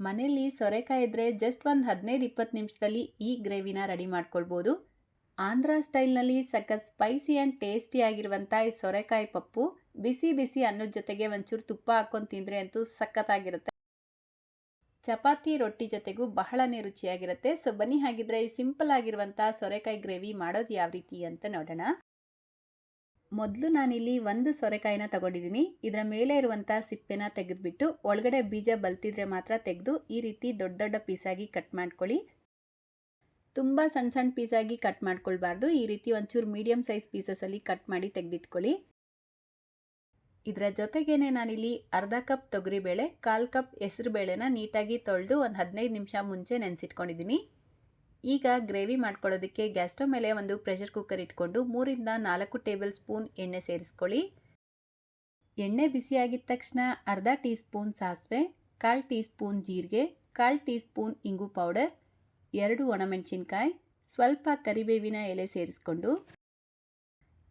ಮನೆಯಲ್ಲಿ ಸೋರೆಕಾಯಿ ಇದ್ದರೆ ಜಸ್ಟ್ ಒಂದು 15-20 ನಿಮಿಷದಲ್ಲಿ ಈ ಗ್ರೇವಿನ ರೆಡಿ ಮಾಡ್ಕೊಳ್ಬೋದು. ಆಂಧ್ರ ಸ್ಟೈಲ್ನಲ್ಲಿ ಸಖತ್ ಸ್ಪೈಸಿ ಆ್ಯಂಡ್ ಟೇಸ್ಟಿ ಆಗಿರುವಂಥ ಈ ಸೋರೆಕಾಯಿ ಪಪ್ಪು ಬಿಸಿ ಬಿಸಿ ಅನ್ನದ ಜೊತೆಗೆ ಒಂಚೂರು ತುಪ್ಪ ಹಾಕ್ಕೊಂಡು ತಿಂದರೆ ಅಂತೂ ಸಖತ್ತಾಗಿರುತ್ತೆ. ಚಪಾತಿ ರೊಟ್ಟಿ ಜೊತೆಗೂ ಬಹಳನೇ ರುಚಿಯಾಗಿರುತ್ತೆ. ಸೊ ಬನ್ನಿ ಹಾಗಿದ್ರೆ ಈ ಸಿಂಪಲ್ ಆಗಿರುವಂಥ ಸೋರೆಕಾಯಿ ಗ್ರೇವಿ ಮಾಡೋದು ಯಾವ ರೀತಿ ಅಂತ ನೋಡೋಣ. ಮೊದಲು ನಾನಿಲ್ಲಿ ಒಂದು ಸೋರೆಕಾಯಿನ ತಗೊಂಡಿದ್ದೀನಿ. ಇದರ ಮೇಲೆ ಇರುವಂಥ ಸಿಪ್ಪೆನ ತೆಗೆದುಬಿಟ್ಟು ಒಳಗಡೆ ಬೀಜ ಬಲ್ತಿದ್ರೆ ಮಾತ್ರ ತೆಗೆದು ಈ ರೀತಿ ದೊಡ್ಡ ದೊಡ್ಡ ಪೀಸಾಗಿ ಕಟ್ ಮಾಡ್ಕೊಳ್ಳಿ. ತುಂಬ ಸಣ್ಣ ಸಣ್ಣ ಪೀಸಾಗಿ ಕಟ್ ಮಾಡ್ಕೊಳ್ಬಾರ್ದು. ಈ ರೀತಿ ಒಂಚೂರು ಮೀಡಿಯಮ್ ಸೈಜ್ ಪೀಸಸಲ್ಲಿ ಕಟ್ ಮಾಡಿ ತೆಗೆದಿಟ್ಕೊಳ್ಳಿ. ಇದರ ಜೊತೆಗೇನೆ ನಾನಿಲ್ಲಿ ಅರ್ಧ ಕಪ್ ತೊಗರಿಬೇಳೆ, 1/4 ಕಪ್ ಹೆಸರುಬೇಳೆನ ನೀಟಾಗಿ ತೊಳೆದು ಒಂದು 15 ನಿಮಿಷ ಮುಂಚೆ ನೆನೆಸಿಟ್ಕೊಂಡಿದ್ದೀನಿ. ಈಗ ಗ್ರೇವಿ ಮಾಡ್ಕೊಳ್ಳೋದಕ್ಕೆ ಗ್ಯಾಸ್ ಸ್ಟವ್ ಮೇಲೆ ಒಂದು ಪ್ರೆಷರ್ ಕುಕ್ಕರ್ ಇಟ್ಕೊಂಡು 3-4 ಟೇಬಲ್ ಸ್ಪೂನ್ ಎಣ್ಣೆ ಸೇರಿಸ್ಕೊಳ್ಳಿ. ಎಣ್ಣೆ ಬಿಸಿಯಾಗಿದ್ದ ತಕ್ಷಣ ಅರ್ಧ ಟೀ ಸ್ಪೂನ್ ಸಾಸಿವೆ, 1/4 ಟೀ ಸ್ಪೂನ್ ಜೀರಿಗೆ, 1/4 ಟೀ ಸ್ಪೂನ್ ಇಂಗು ಪೌಡರ್, 2 ಒಣಮೆಣಸಿನ್ಕಾಯಿ, ಸ್ವಲ್ಪ ಕರಿಬೇವಿನ ಎಲೆ ಸೇರಿಸ್ಕೊಂಡು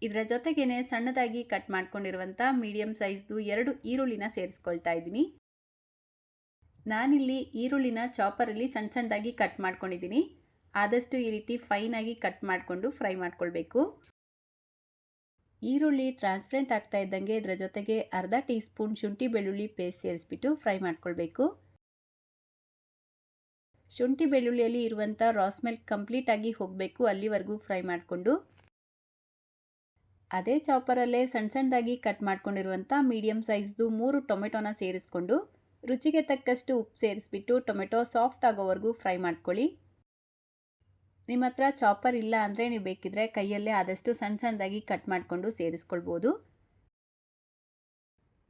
ಇದರ ಜೊತೆಗೇನೆ ಸಣ್ಣದಾಗಿ ಕಟ್ ಮಾಡ್ಕೊಂಡಿರುವಂಥ ಮೀಡಿಯಮ್ ಸೈಜ್ದು 2 ಈರುಳ್ಳಿನ ಸೇರಿಸ್ಕೊಳ್ತಾ ಇದ್ದೀನಿ. ನಾನಿಲ್ಲಿ ಈರುಳ್ಳಿನ ಚಾಪರಲ್ಲಿ ಸಣ್ಣ ಸಣ್ಣದಾಗಿ ಕಟ್ ಮಾಡ್ಕೊಂಡಿದ್ದೀನಿ. ಆದಷ್ಟು ಈ ರೀತಿ ಫೈನಾಗಿ ಕಟ್ ಮಾಡಿಕೊಂಡು ಫ್ರೈ ಮಾಡ್ಕೊಳ್ಬೇಕು. ಈರುಳ್ಳಿ ಟ್ರಾನ್ಸ್ಪರೆಂಟ್ ಆಗ್ತಾ ಇದ್ದಂಗೆ ಇದರ ಜೊತೆಗೆ ಅರ್ಧ ಟೀ ಸ್ಪೂನ್ ಶುಂಠಿ ಬೆಳ್ಳುಳ್ಳಿ ಪೇಸ್ಟ್ ಸೇರಿಸ್ಬಿಟ್ಟು ಫ್ರೈ ಮಾಡ್ಕೊಳ್ಬೇಕು. ಶುಂಠಿ ಬೆಳ್ಳುಳ್ಳಿಯಲ್ಲಿ ಇರುವಂಥ ರಾ ಸ್ಮೆಲ್ ಕಂಪ್ಲೀಟಾಗಿ ಹೋಗಬೇಕು, ಅಲ್ಲಿವರೆಗೂ ಫ್ರೈ ಮಾಡಿಕೊಂಡು ಅದೇ ಚಾಪರಲ್ಲೇ ಸಣ್ಣ ಸಣ್ಣದಾಗಿ ಕಟ್ ಮಾಡ್ಕೊಂಡಿರುವಂಥ ಮೀಡಿಯಮ್ ಸೈಜ್ದು 3 ಟೊಮೆಟೊನ ಸೇರಿಸ್ಕೊಂಡು ರುಚಿಗೆ ತಕ್ಕಷ್ಟು ಉಪ್ಪು ಸೇರಿಸ್ಬಿಟ್ಟು ಟೊಮೆಟೊ ಸಾಫ್ಟ್ ಆಗೋವರೆಗೂ ಫ್ರೈ ಮಾಡ್ಕೊಳ್ಳಿ. ನಿಮ್ಮ ಹತ್ರ ಚಾಪರ್ ಇಲ್ಲ ಅಂದರೆ ನೀವು ಬೇಕಿದ್ರೆ ಕೈಯಲ್ಲೇ ಆದಷ್ಟು ಸಣ್ಣ ಸಣ್ಣದಾಗಿ ಕಟ್ ಮಾಡಿಕೊಂಡು ಸೇರಿಸ್ಕೊಳ್ಬೋದು.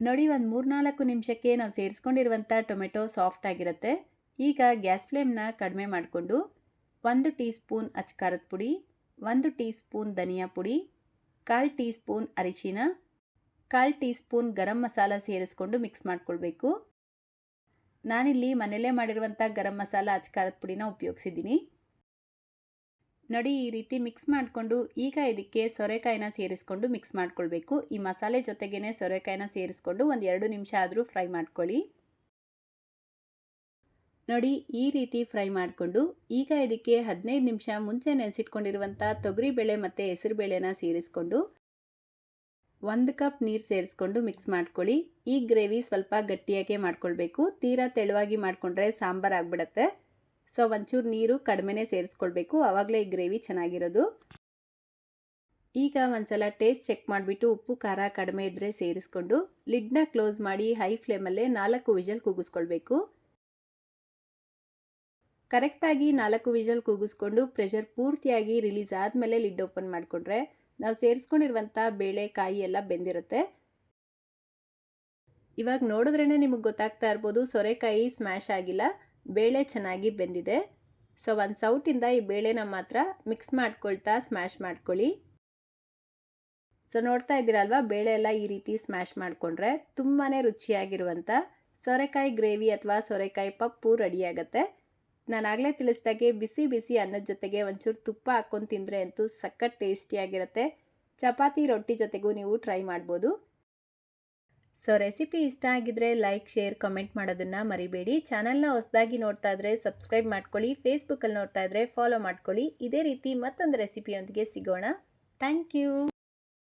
ನೋಡಿ, ಒಂದು 3-4 ನಿಮಿಷಕ್ಕೆ ನಾವು ಸೇರಿಸ್ಕೊಂಡಿರುವಂಥ ಟೊಮೆಟೊ ಸಾಫ್ಟ್ ಆಗಿರುತ್ತೆ. ಈಗ ಗ್ಯಾಸ್ ಫ್ಲೇಮ್ನ ಕಡಿಮೆ ಮಾಡಿಕೊಂಡು 1 ಟೀ ಸ್ಪೂನ್ ಅಚ್ಕಾರದ ಪುಡಿ, 1 ಟೀ ಸ್ಪೂನ್ ಧನಿಯಾ ಪುಡಿ, 1/4 ಟೀ ಸ್ಪೂನ್ ಅರಿಶಿನ, 1/4 ಟೀ ಸ್ಪೂನ್ ಗರಂ ಮಸಾಲ ಸೇರಿಸ್ಕೊಂಡು ಮಿಕ್ಸ್ ಮಾಡ್ಕೊಳ್ಬೇಕು. ನಾನಿಲ್ಲಿ ಮನೆಯಲ್ಲೇ ಮಾಡಿರುವಂಥ ಗರಂ ಮಸಾಲ ಅಚ್ಕಾರದ ಪುಡಿನ ಉಪಯೋಗಿಸಿದ್ದೀನಿ. ನೋಡಿ, ಈ ರೀತಿ ಮಿಕ್ಸ್ ಮಾಡಿಕೊಂಡು ಈಗ ಇದಕ್ಕೆ ಸೋರೆಕಾಯಿನ ಸೇರಿಸ್ಕೊಂಡು ಮಿಕ್ಸ್ ಮಾಡ್ಕೊಳ್ಬೇಕು. ಈ ಮಸಾಲೆ ಜೊತೆಗೇ ಸೋರೆಕಾಯಿನ ಸೇರಿಸ್ಕೊಂಡು ಒಂದು 2 ನಿಮಿಷ ಆದರೂ ಫ್ರೈ ಮಾಡ್ಕೊಳ್ಳಿ. ನೋಡಿ, ಈ ರೀತಿ ಫ್ರೈ ಮಾಡಿಕೊಂಡು ಈಗ ಇದಕ್ಕೆ 15 ನಿಮಿಷ ಮುಂಚೆ ನೆನೆಸಿಟ್ಕೊಂಡಿರುವಂಥ ತೊಗರಿಬೇಳೆ ಮತ್ತು ಹೆಸರುಬೇಳೆನ ಸೇರಿಸ್ಕೊಂಡು 1 ಕಪ್ ನೀರು ಸೇರಿಸ್ಕೊಂಡು ಮಿಕ್ಸ್ ಮಾಡ್ಕೊಳ್ಳಿ. ಈ ಗ್ರೇವಿ ಸ್ವಲ್ಪ ಗಟ್ಟಿಯಾಗೆ ಮಾಡ್ಕೊಳ್ಬೇಕು. ತೀರಾ ತೆಳುವಾಗಿ ಮಾಡಿಕೊಂಡ್ರೆ ಸಾಂಬಾರು ಆಗಿಬಿಡತ್ತೆ. ಸೊ ಒಂಚೂರು ನೀರು ಕಡಿಮೆನೇ ಸೇರಿಸ್ಕೊಳ್ಬೇಕು, ಆವಾಗಲೇ ಈ ಗ್ರೇವಿ ಚೆನ್ನಾಗಿರೋದು. ಈಗ ಒಂದ್ಸಲ ಟೇಸ್ಟ್ ಚೆಕ್ ಮಾಡಿಬಿಟ್ಟು ಉಪ್ಪು ಖಾರ ಕಡಿಮೆ ಇದ್ದರೆ ಸೇರಿಸ್ಕೊಂಡು ಲಿಡ್ನ ಕ್ಲೋಸ್ ಮಾಡಿ ಹೈ ಫ್ಲೇಮಲ್ಲೇ 4 ವಿಷಲ್ ಕೂಗಿಸ್ಕೊಳ್ಬೇಕು. ಕರೆಕ್ಟಾಗಿ 4 ವಿಷಲ್ ಕೂಗಿಸ್ಕೊಂಡು ಪ್ರೆಷರ್ ಪೂರ್ತಿಯಾಗಿ ರಿಲೀಸ್ ಆದಮೇಲೆ ಲಿಡ್ ಓಪನ್ ಮಾಡಿಕೊಂಡ್ರೆ ನಾವು ಸೇರಿಸ್ಕೊಂಡಿರುವಂಥ ಬೇಳೆ ಕಾಯಿ ಎಲ್ಲ ಬೆಂದಿರುತ್ತೆ. ಇವಾಗ ನೋಡಿದ್ರೇ ನಿಮಗೆ ಗೊತ್ತಾಗ್ತಾ ಇರ್ಬೋದು ಸೋರೆಕಾಯಿ ಸ್ಮ್ಯಾಶ್ ಆಗಿಲ್ಲ, ಬೇಳೆ ಚೆನ್ನಾಗಿ ಬೆಂದಿದೆ. ಸೊ ಒಂದು ಸೌಟಿಂದ ಈ ಬೇಳೆನ ಮಾತ್ರ ಮಿಕ್ಸ್ ಮಾಡ್ಕೊಳ್ತಾ ಸ್ಮ್ಯಾಶ್ ಮಾಡ್ಕೊಳ್ಳಿ. ಸೊ ನೋಡ್ತಾ ಇದ್ದೀರಲ್ವಾ, ಬೇಳೆ ಎಲ್ಲ ಈ ರೀತಿ ಸ್ಮ್ಯಾಶ್ ಮಾಡಿಕೊಂಡ್ರೆ ತುಂಬಾ ರುಚಿಯಾಗಿರುವಂಥ ಸೋರೆಕಾಯಿ ಗ್ರೇವಿ ಅಥವಾ ಸೋರೆಕಾಯಿ ಪಪ್ಪು ರೆಡಿಯಾಗತ್ತೆ. ನಾನು ಆಗಲೇ ತಿಳಿಸ್ದಾಗೆ ಬಿಸಿ ಬಿಸಿ ಅನ್ನದ ಜೊತೆಗೆ ಒಂಚೂರು ತುಪ್ಪ ಹಾಕ್ಕೊಂಡು ತಿಂದರೆ ಅಂತೂ ಸಖತ್ ಟೇಸ್ಟಿಯಾಗಿರುತ್ತೆ. ಚಪಾತಿ ರೊಟ್ಟಿ ಜೊತೆಗೂ ನೀವು ಟ್ರೈ ಮಾಡ್ಬೋದು. ಸೊ ರೆಸಿಪಿ ಇಷ್ಟ ಆಗಿದ್ರೆ ಲೈಕ್, ಶೇರ್, ಕಮೆಂಟ್ ಮಾಡೋದನ್ನು ಮರಿಬೇಡಿ. ಚಾನಲ್ನ ಹೊಸದಾಗಿ ನೋಡ್ತಾ ಇದ್ರೆ ಸಬ್ಸ್ಕ್ರೈಬ್ ಮಾಡ್ಕೊಳ್ಳಿ. ಫೇಸ್ಬುಕ್ಕಲ್ಲಿ ನೋಡ್ತಾ ಇದ್ರೆ ಫಾಲೋ ಮಾಡ್ಕೊಳ್ಳಿ. ಇದೇ ರೀತಿ ಮತ್ತೊಂದು ರೆಸಿಪಿಯೊಂದಿಗೆ ಸಿಗೋಣ. Thank you.